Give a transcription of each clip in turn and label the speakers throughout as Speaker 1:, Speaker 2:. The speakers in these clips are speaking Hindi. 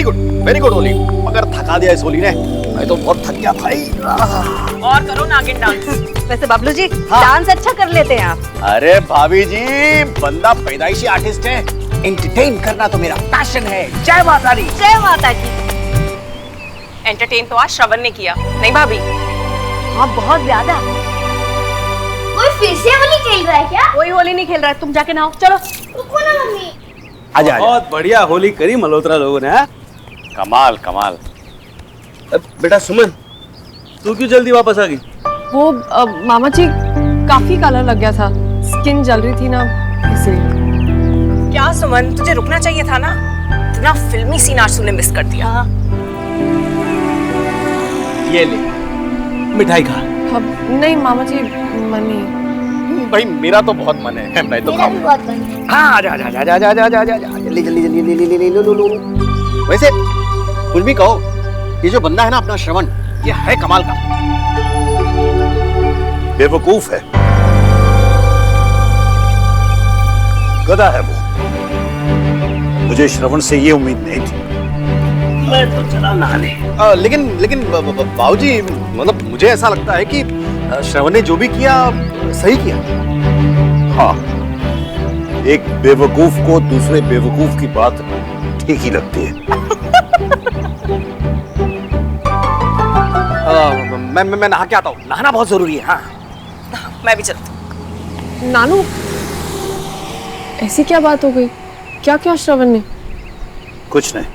Speaker 1: Very good Holi. मगर थका दिया इस होली ने, मैं तो बहुत थक गया भाई।
Speaker 2: और करो नागिन डांस।
Speaker 3: वैसे बबलू जी डांस अच्छा कर लेते हैं आप।
Speaker 1: अरे भाभी जी, बंदा पैदाइशी आर्टिस्ट है, एंटरटेन करना तो मेरा पैशन है। जय माता दी।
Speaker 3: जय माता की।
Speaker 2: एंटरटेन तो आज श्रवण ने किया, नहीं भाभी?
Speaker 3: हाँ बहुत ज्यादा।
Speaker 4: कोई फिर से होली खेल रहा है क्या?
Speaker 3: कोई होली नहीं खेल रहा है, तुम जाके नहाओ। चलो
Speaker 4: रुको ना मम्मी।
Speaker 1: आजा
Speaker 5: बहुत बढ़िया होली करी मल्होत्रा लोगों ने।
Speaker 1: कमाल कमाल।
Speaker 5: बेटा सुमन, तू क्यों जल्दी वापस आ गई?
Speaker 6: वो मामा जी काफी कलर लग गया था, स्किन जल रही थी ना, इसलिए।
Speaker 2: क्या सुमन, तुझे रुकना चाहिए था ना। इतना फिल्मी सीन आज तूने मिस कर दिया।
Speaker 5: ये ले मिठाई खा।
Speaker 6: अब नहीं मामा जी, मन नहीं।
Speaker 1: भाई मेरा तो बहुत मन है, मैं तो
Speaker 4: मेरा भी
Speaker 1: खाऊंगा।
Speaker 4: बहुत मन है।
Speaker 1: हाँ आजा आजा आजा आजा आजा आजा आजा, जल्दी जल्दी जल्दी जल्दी लो। वैसे कुछ भी कहो, ये जो बंदा है ना अपना श्रवण, ये है कमाल का।
Speaker 7: बेवकूफ है, गधा है वो। मुझे श्रवण से ये उम्मीद नहीं थी।
Speaker 5: मैं तो चला नहाने।
Speaker 1: लेकिन बाबूजी, मतलब मुझे ऐसा लगता है कि श्रवण ने जो भी किया सही किया।
Speaker 7: हाँ, एक बेवकूफ को दूसरे बेवकूफ की बात ठीक ही लगती है।
Speaker 1: मैं नहा के आता हूँ, नहाना बहुत जरूरी है। हाँ
Speaker 2: मैं भी चलती हूँ।
Speaker 6: नानू, ऐसी क्या बात हो गई? क्या क्या श्रवण ने?
Speaker 7: कुछ नहीं।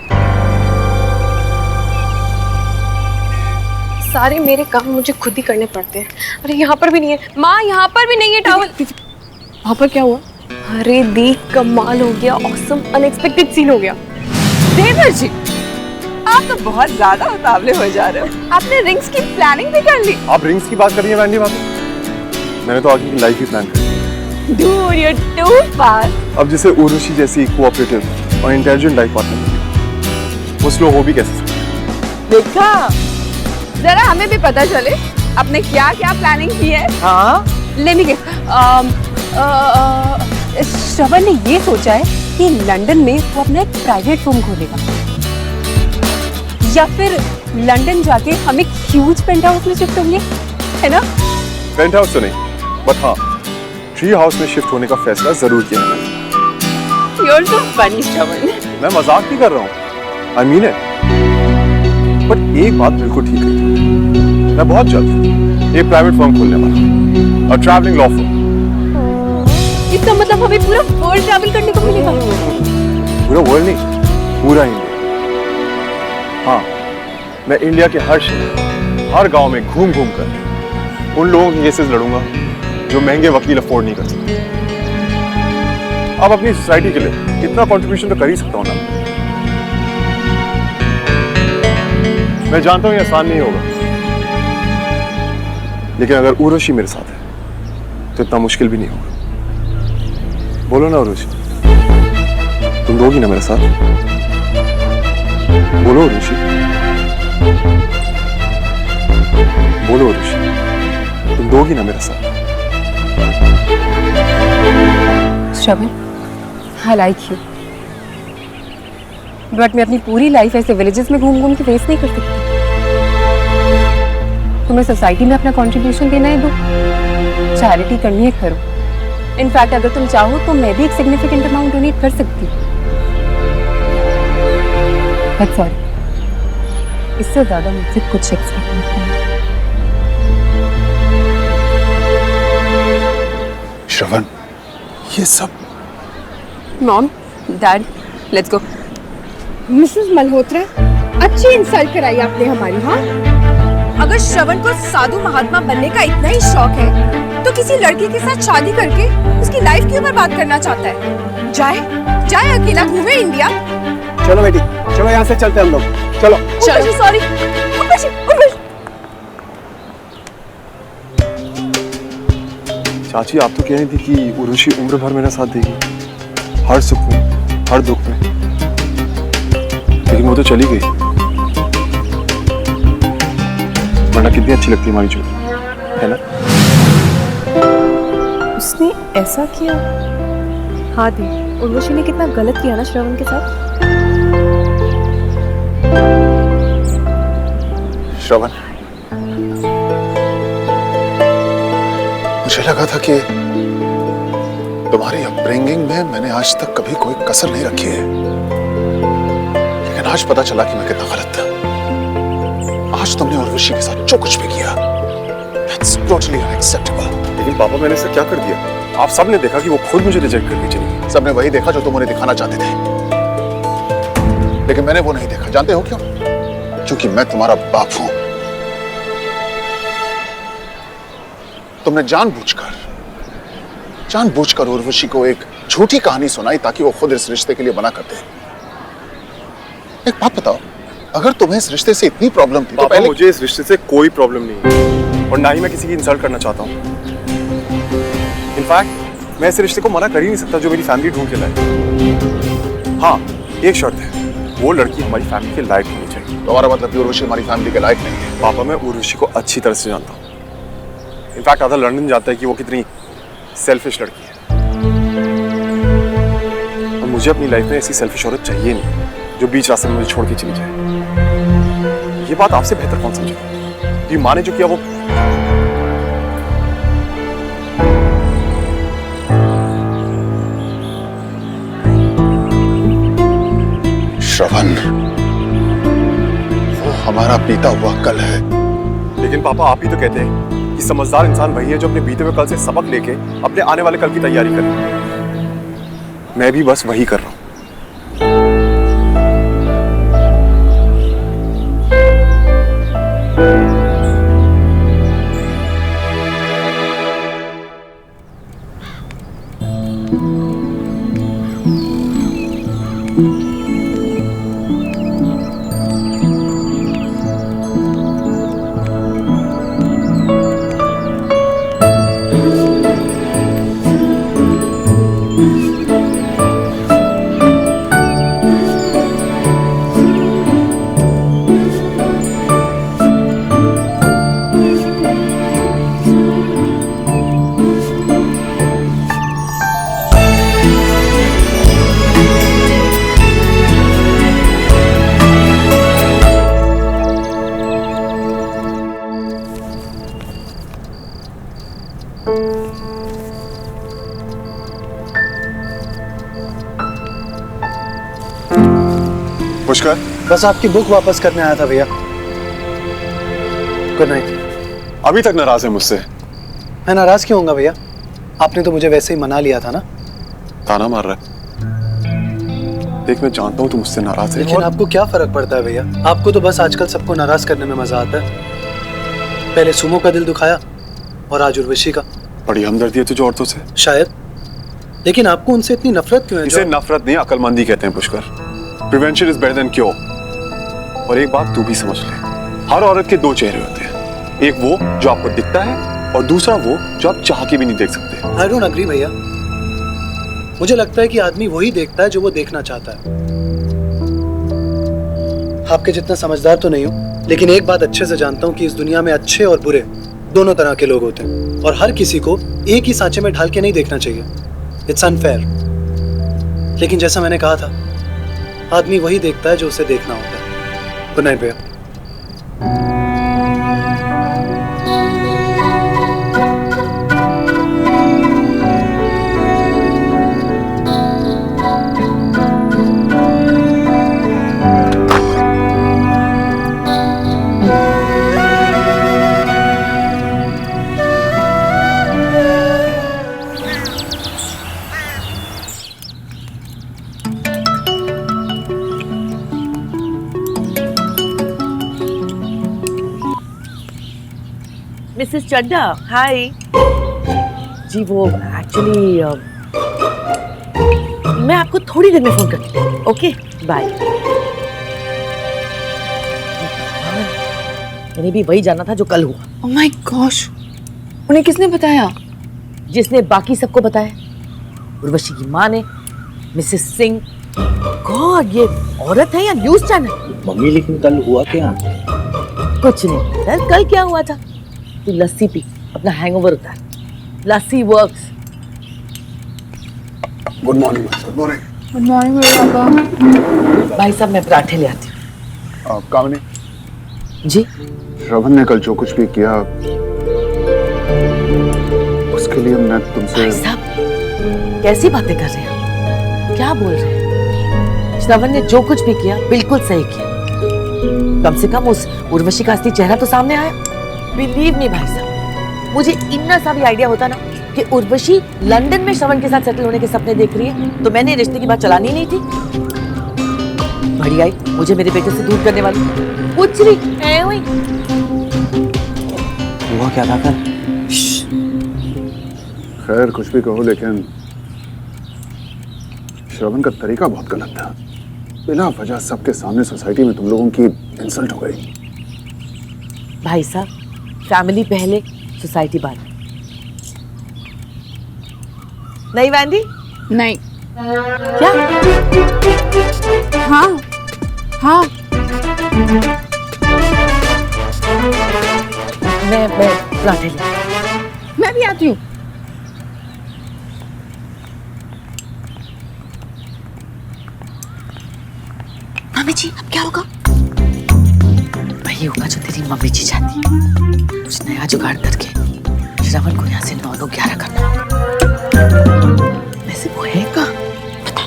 Speaker 6: सारे मेरे काम मुझे खुद ही करने पड़ते हैं। अरे यहाँ पर भी नहीं है माँ, यहाँ पर भी नहीं है टॉवल। वहाँ पर क्या हुआ? अरे देख, कमाल हो गया, ऑसम अनएक्सपेक्टेड सीन हो गया।
Speaker 2: देवर जी, आप तो बहुत ज्यादा उतावले हो जा रहे हो। आपने रिंग्स की प्लानिंग भी कर ली?
Speaker 8: आप रिंग्स की बात कर रही हैं वैंडी भाभी? मैंने तो आगे की लाइफ ही प्लान कर ली।
Speaker 2: Dude, you're too fast.
Speaker 8: अब जैसे उर्वशी जैसी कोऑपरेटिव और इंटेलिजेंट लाइफ पार्टनर, वो स्लो हो भी कैसे सकती?
Speaker 2: देखा, जरा हमें भी पता चले आपने क्या क्या प्लानिंग की है।
Speaker 1: हाँ,
Speaker 2: Let me guess. श्रवण ने ये सोचा है कि लंदन में वो अपना एक प्राइवेट रूम खोलेगा, या फिर लंदन जाके हम एक ह्यूज पेंट हाउस में शिफ्ट होंगे, है ना?
Speaker 8: पेंट हाउस तो नहीं, बट हाँ, ट्री हाउस में शिफ्ट होने का फैसला जरूर किया है मैंने।
Speaker 2: You're so funny, श्रवण।
Speaker 8: मैं मजाक नहीं कर रहा हूँ, I mean it. बट एक बात बिल्कुल ठीक है, मैं बहुत जल्द एक प्राइवेट फर्म खोलने वाला हूँ, और ट्रैवलिंग लॉ फर्म।
Speaker 6: इसका मतलब हमें पूरा वर्ल्ड ट्रैवल करने को मिलेगा?
Speaker 8: पूरा वर्ल्ड नहीं, पूरा इंडिया। हाँ, मैं इंडिया के हर शहर, हर गांव में घूम घूम कर उन लोगों के केसेस लड़ूंगा जो महंगे वकील अफोर्ड नहीं कर सकते। अब अपनी सोसाइटी के लिए इतना कंट्रीब्यूशन तो कर ही सकता हूं ना। मैं जानता हूं ये आसान नहीं होगा, लेकिन अगर उर्वशी मेरे साथ है तो इतना मुश्किल भी नहीं होगा। बोलो ना उर्वशी, तुम दोगी ना मेरे साथ? बोलो उर्वशी, बोलो उर्वशी, तुम दोगी ना मेरे साथ?
Speaker 6: श्रवण, I like you. बट मैं अपनी पूरी लाइफ ऐसे विलेजेस में घूम घूम के वेस्ट नहीं कर सकती। तुम्हें सोसाइटी में अपना कंट्रीब्यूशन देना है, दो। चैरिटी करनी है, करो। इनफैक्ट अगर तुम चाहो तो मैं भी एक सिग्निफिकेंट अमाउंट डोनेट कर सकती हूँ। बट सॉरी, इससे ज्यादा मुझसे कुछ एक्सपेक्ट नहीं करना।
Speaker 8: श्रवण, ये सब
Speaker 6: mom, dad, let's go.
Speaker 9: Mrs Malhotra, अच्छी इंसल्ट कराई आपने हमारी। हाँ, अगर श्रवण को साधु महात्मा बनने का इतना ही शौक है तो किसी लड़की के साथ शादी करके उसकी लाइफ क्यों बर्बाद करना चाहता है? जाए अकेला घूमे इंडिया।
Speaker 5: चलो बेटी, चलो यहाँ से चलते हम लोग। चलो
Speaker 6: चलो। सॉरी।
Speaker 8: चाची, आप तो कह रही थी कि उर्वशी उम्र भर मेरा साथ देगी, हर सुख में, हर दुख में, लेकिन वो तो चली गई। वरना कितनी अच्छी लगती है हमारी जोड़ी, है ना?
Speaker 6: उसने ऐसा किया? हाँ दी, उर्वशी ने कितना गलत किया ना श्रवण के साथ।
Speaker 7: श्रवण, मुझे लगा था कि तुम्हारी अपब्रिंगिंग में मैंने आज तक कभी कोई कसर नहीं रखी है, लेकिन आज पता चला कि मैं कितना गलत था। आज तुमने उर्वशी के साथ जो कुछ भी किया, that's totally unacceptable।
Speaker 8: लेकिन पापा मैंने ऐसा क्या कर दिया? आप सब ने देखा कि वो खुद मुझे रिजेक्ट करके चली गई।
Speaker 7: सबने वही देखा जो तुम उन्हें दिखाना चाहते थे, लेकिन मैंने वो नहीं देखा। जानते हो क्यों? क्योंकि मैं तुम्हारा बाप हूं। तुमने जानबूझकर उर्वशी को एक झूठी कहानी सुनाई ताकि वो खुद इस रिश्ते के लिए मना कर दे। एक बात बताओ, अगर तुम्हें इस रिश्ते से इतनी प्रॉब्लम थी तो
Speaker 8: पापा
Speaker 7: पहले
Speaker 8: मुझे इस रिश्ते से कोई प्रॉब्लम नहीं है और ना ही मैं किसी की इंसल्ट करना चाहता हूँ। इनफैक्ट मैं इस रिश्ते को मना कर ही नहीं सकता जो मेरी फैमिली ढूंढ के लाए। हाँ, एक शर्त है, वो लड़की हमारी फैमिली के लायक होनी चाहिए।
Speaker 7: तुम्हारा मतलब कि उर्वशी हमारी फैमिली के लायक नहीं है?
Speaker 8: पापा मैं उर्वशी को अच्छी तरह से जानता हूँ। इनफैक्ट आधा लंदन जानता है कि वो कितनी सेल्फिश लड़की है। और मुझे अपनी लाइफ में ऐसी सेल्फिश औरत चाहिए नहीं जो बीच रास्ते में मुझे छोड़ के चली जाए। ये बात आपसे बेहतर कौन समझेगा? ये माँ ने जो किया वो
Speaker 7: श्रवण, वो हमारा बीता हुआ कल है।
Speaker 8: लेकिन पापा आप ही तो कहते हैं कि समझदार इंसान वही है जो अपने बीते हुए कल से सबक लेके अपने आने वाले कल की तैयारी करे। मैं भी बस वही कर रहा हूँ। पुष्कर,
Speaker 1: बस आपकी बुक वापस करने आया था भैया। Good night.
Speaker 8: अभी तक नाराज है मुझसे?
Speaker 1: मैं नाराज क्यों होऊंगा भैया? आपने तो मुझे वैसे ही मना लिया था ना।
Speaker 8: ताना मार रहा है। देख मैं जानता हूँ तुम मुझसे नाराज है,
Speaker 1: लेकिन आपको क्या फर्क पड़ता है भैया? आपको तो बस आजकल सबको नाराज करने में मजा आता है। पहले सुमो का दिल दुखाया और आज उर्वशी का।
Speaker 8: बड़ी हमदर्दी है तुझे औरतों से।
Speaker 1: शायद, लेकिन आपको उनसे इतनी नफरत क्यों है?
Speaker 8: इसे नफरत नहीं अक्लमंदी कहते हैं Pushkar. Prevention is better than cure. और एक बात तू भी समझ ले, हर औरत के दो चेहरे होते हैं, एक वो जो आपको दिखता है और दूसरा वो जो आप चाह के भी नहीं देख सकते।
Speaker 1: आई डोंट एग्री भैया। मुझे लगता है कि आदमी वही देखता है जो वो देखना चाहता है। आपके जितना समझदार तो नहीं हूं, लेकिन एक बात अच्छे से जानता हूं कि इस दुनिया में अच्छे और बुरे दोनों तरह के लोग होते हैं और हर किसी को एक ही सांचे में ढाल के नहीं देखना चाहिए। It's unfair. लेकिन जैसा मैंने कहा था, आदमी वही देखता है जो उसे देखना होता है। गुड नाइट भैया।
Speaker 10: मिसेस चड्डा, हाय जी। वो एक्चुअली मैं आपको थोड़ी देर में फोन करती हूँ। Okay bye. मैंने भी वही जाना था जो कल हुआ।
Speaker 6: ओह माय गॉश, उन्हें किसने बताया?
Speaker 10: जिसने बाकी सबको बताया, उर्वशी की माँ ने, मिसेस सिंह। गॉड, ये औरत है या न्यूज चैनल?
Speaker 1: मम्मी लेकिन कल हुआ क्या?
Speaker 10: कुछ नहीं यार, कल क्या हुआ था? तू लस्सी पी, अपना हैंगओवर उतार। Lassi works.
Speaker 7: Good morning. Good morning.
Speaker 6: Good morning पापा।
Speaker 10: भाई साहब मैं पराठे ले आती हूँ।
Speaker 7: कामिनी,
Speaker 10: जी
Speaker 7: श्रवण ने कल जो कुछ भी किया उसके लिए मैं तुमसे।
Speaker 10: भाई साहब कैसी बातें कर रहे हैं, क्या बोल रहे हैं? श्रवण ने जो कुछ भी किया बिल्कुल सही किया। कम से कम उस उर्वशी का असली चेहरा तो सामने आया। बिलीव नहीं भाई साहब, मुझे इतना सा भी आइडिया होता ना कि उर्वशी लंदन में श्रवण के साथ सेटल होने के सपने देख रही है तो मैंने रिश्ते की बात चलानी नहीं थी। बड़ी आई मुझे मेरे बेटे से दूर करने वाली कुछ नहीं है हुई।
Speaker 5: हुआ क्या था कल?
Speaker 7: खैर कुछ भी कहो, लेकिन श्रवण का तरीका बहुत गलत था। बिना वजह सबके सामने सोसाइटी में तुम लोगों की इंसल्ट हो गई।
Speaker 10: भाई साहब, फैमिली पहले सोसाइटी बाद। नहीं वैंडी?
Speaker 9: नहीं।
Speaker 10: क्या?
Speaker 9: हाँ हाँ
Speaker 10: मैं पराठे ले।
Speaker 9: मैं भी आती हूँ।
Speaker 10: मम्मी जी अब क्या होगा? वही होगा जो तेरी मम्मी जी चाहती है। कुछ नया जुगाड़ करके श्रवण को यहाँ से 9-9-11 करना। वैसे वो है कहाँ? बता।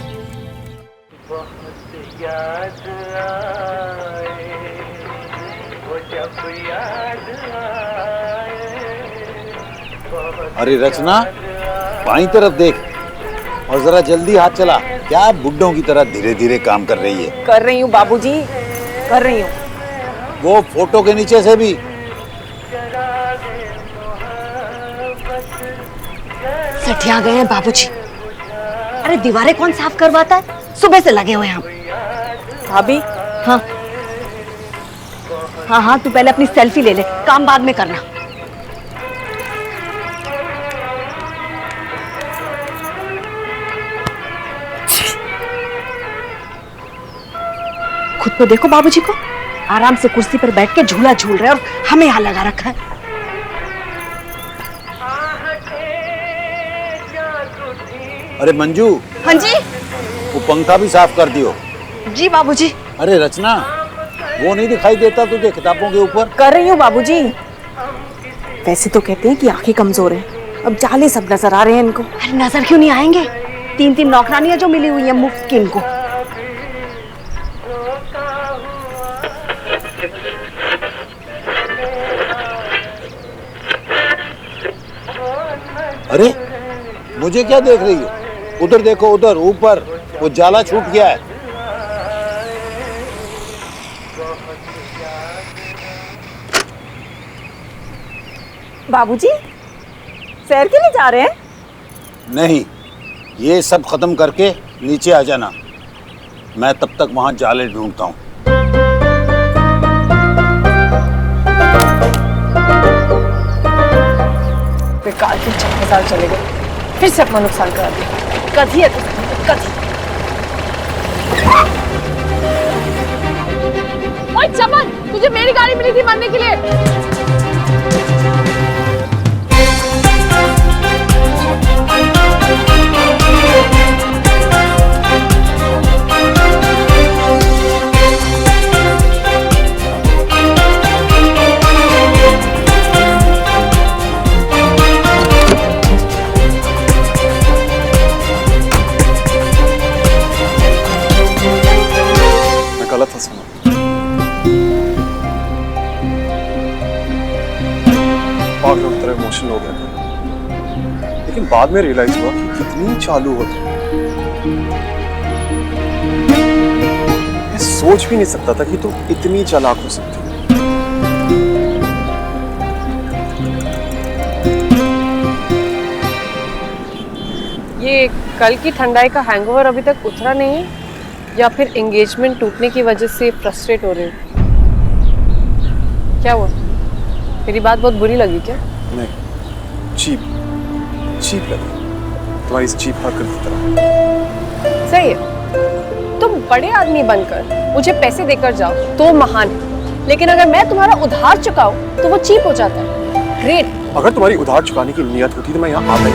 Speaker 5: अरे रचना, बाईं तरफ देख और जरा जल्दी हाथ चला। क्या बुड्ढों की तरह धीरे धीरे काम कर रही है?
Speaker 2: कर रही हूँ बाबूजी, कर रही हूँ।
Speaker 5: वो फोटो के नीचे से भी।
Speaker 3: सठिया गए हैं बाबूजी। अरे दीवारें कौन साफ करवाता है? सुबह से लगे हुए हैं हम।
Speaker 2: भाभी।
Speaker 3: हाँ हाँ हाँ, तू पहले अपनी सेल्फी ले ले, काम बाद में करना। खुद तो देखो बाबूजी को, आराम से कुर्सी पर बैठ के झूला झूल रहे हैं और हमें यहाँ लगा रखा है।
Speaker 5: अरे मंजू।
Speaker 3: हाँ जी।
Speaker 5: वो पंखा भी साफ कर दियो।
Speaker 3: जी बाबूजी।
Speaker 5: अरे रचना, वो नहीं दिखाई देता तुझे किताबों के ऊपर?
Speaker 2: कर रही हूँ बाबूजी। वैसे तो कहते हैं कि आंखें कमजोर हैं, अब जाले सब नजर आ रहे हैं इनको।
Speaker 3: अरे नजर क्यों नहीं आएंगे? 3-3 नौकरानियां जो मिली हुई हैं मुफ्त की इनको।
Speaker 5: अरे मुझे क्या देख रही हो? उधर देखो, उधर ऊपर वो जाला छूट गया है।
Speaker 2: बाबूजी सैर के लिए जा रहे हैं?
Speaker 5: नहीं, ये सब खत्म करके नीचे आ जाना। मैं तब तक वहां जाले ढूंढता हूँ।
Speaker 2: बेकार के 4,000 चले गए, फिर से अपना नुकसान करा दिया। कभी है तो कभी। ओए चमन, तुझे मेरी गाड़ी मिली थी मरने के लिए।
Speaker 8: गलत था सुना। पागलों की तरह इमोशनल हो गया था, लेकिन बाद में रियलाइज हुआ कि कितनी चालू होती। मैं सोच भी नहीं सकता था कि तुम इतनी चालाक हो सकती हो।
Speaker 6: ये कल की ठंडाई का हैंगओवर अभी तक उतरा नहीं है या फिर एंगेजमेंट टूटने की वजह से फ्रस्ट्रेट हो रहे हो? क्या हुआ? मेरी बात बहुत बुरी लगी क्या?
Speaker 8: नहीं, चीप लगी तुम्हारी इस चीप हरकत की तरह।
Speaker 6: सही है, तुम बड़े आदमी बनकर मुझे पैसे देकर जाओ तो महान है, लेकिन अगर मैं तुम्हारा उधार चुकाऊं तो वो चीप हो जाता है। ग्रेट।
Speaker 8: अगर तुम्हारी उधार चुकाने की नियत होती तो मैं यहाँ आता ही।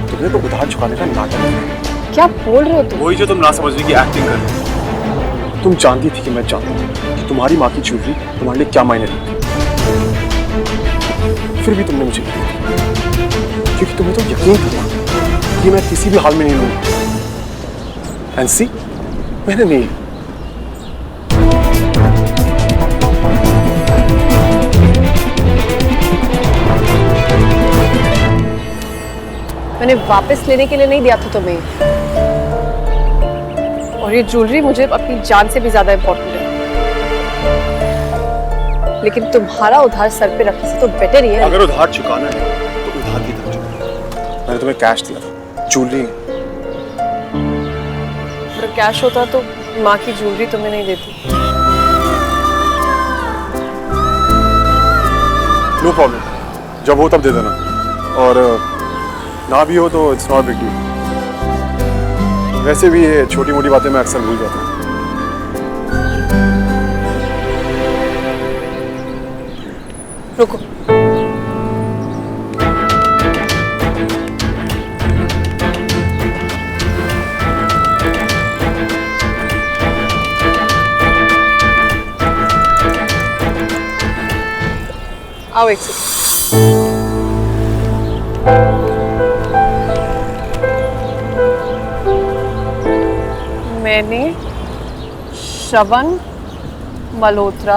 Speaker 8: तुमने तो उधार चुकाने का नाटक किया।
Speaker 6: क्या बोल रहे हो तुम?
Speaker 8: वही जो तुम ना समझने की एक्टिंग कर रहे हो। तुम जानती थी कि मैं जानता हूँ कि तुम्हारी माँ की ज्वेलरी तुम्हारे लिए क्या मायने रखती है, फिर भी तुमने मुझे दी, क्योंकि तुम्हें तो यकीन था कि मैं किसी भी हाल में नहीं लूंगा। एंड सी, मैंने नहीं।
Speaker 6: मैंने वापस लेने के लिए नहीं दिया था तुम्हें, और ये ज्वेलरी मुझे अपनी जान से भी ज्यादा इम्पोर्टेंट है। लेकिन तुम्हारा उधार सर पे रखने से तो बेटर ही है।
Speaker 8: अगर उधार चुकाना है तो उधार की तरफ चुकाना। मैंने तुम्हें कैश दिया था, ज्वेलरी।
Speaker 6: अगर कैश होता तो माँ की ज्वेलरी तुम्हें नहीं देती।
Speaker 8: नो प्रॉब्लम, जब हो तब दे देना, और ना भी हो तो इट्स नॉट बिग डील। वैसे भी ये छोटी मोटी बातें मैं अक्सर भूल जाता हूँ।
Speaker 6: रुको, आओ एक सेकंड। मैंने Shravan Malhotra,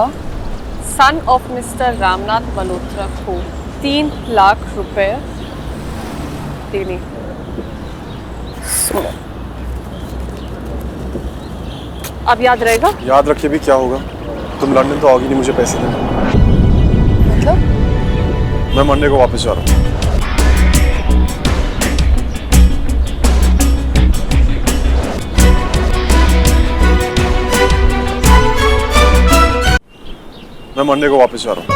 Speaker 6: son of mister Ramnath Malhotra को 3 लाख रुपए देने। अब याद रहेगा?
Speaker 8: याद रखिए भी क्या होगा, तुम लंदन तो आओगी नहीं मुझे पैसे देने।
Speaker 6: मतलब?
Speaker 8: मैं मंडे को वापस जा रहा हूँ। मैं मंडे को वापस जा रहा हूँ।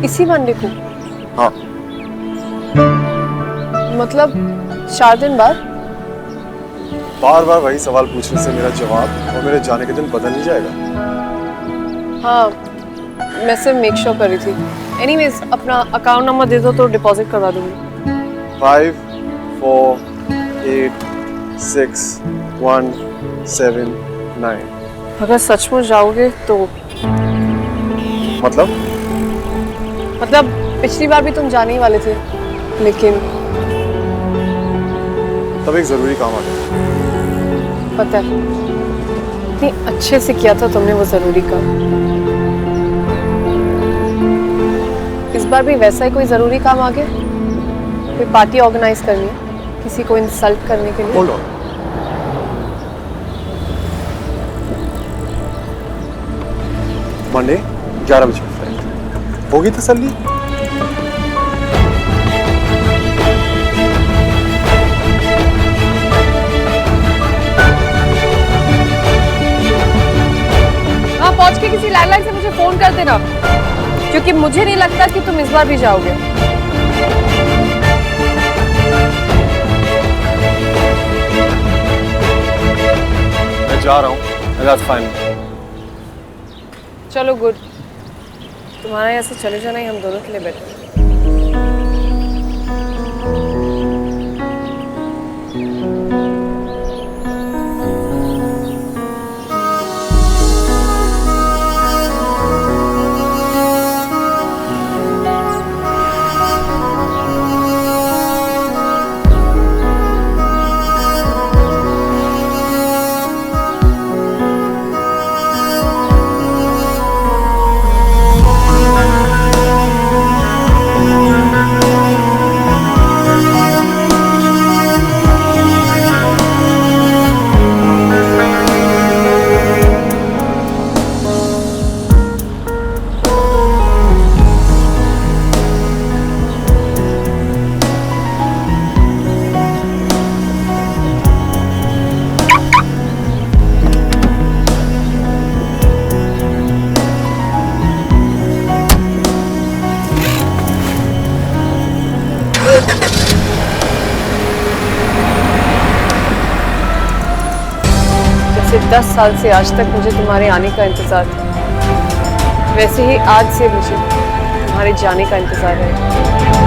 Speaker 6: इसी मंडे को?
Speaker 8: हाँ।
Speaker 6: मतलब 4 दिन बाद?
Speaker 8: बार बार वही सवाल पूछने से मेरा जवाब और मेरे जाने के दिन बदल नहीं जाएगा।
Speaker 6: हाँ, मैं सिर्फ मेक श्योर कर रही थी। एनीवेज, अपना अकाउंट नंबर दे दो तो डिपॉजिट करवा दूंगी।
Speaker 8: 5 4 8 6 1 7 9।
Speaker 6: अगर सचमुच जाओगे तो?
Speaker 8: मतलब
Speaker 6: पिछली बार भी तुम जाने ही वाले थे, लेकिन
Speaker 8: तब एक जरूरी काम आ गया।
Speaker 6: पता है, इतनी अच्छे से किया था तुमने वो जरूरी काम। इस बार भी वैसा ही कोई जरूरी काम आ गया? कोई पार्टी ऑर्गेनाइज करनी है, किसी को इंसल्ट करने के लिए?
Speaker 8: होल्ड ऑन, मंडे 11 बजे फ्लाइट होगी तसल्ली?
Speaker 6: हाँ, पहुंच के किसी लैंडलाइन से मुझे फोन कर देना, क्योंकि मुझे नहीं लगता कि तुम इस बार भी जाओगे।
Speaker 8: मैं जा रहा हूँ, that's fine।
Speaker 6: चलो गुड, तुम्हारा यहाँ से चले जाना ही हम दोनों के लिए बेटर है। जैसे 10 साल से आज तक मुझे तुम्हारे आने का इंतजार था, वैसे ही आज से मुझे तुम्हारे जाने का इंतजार है।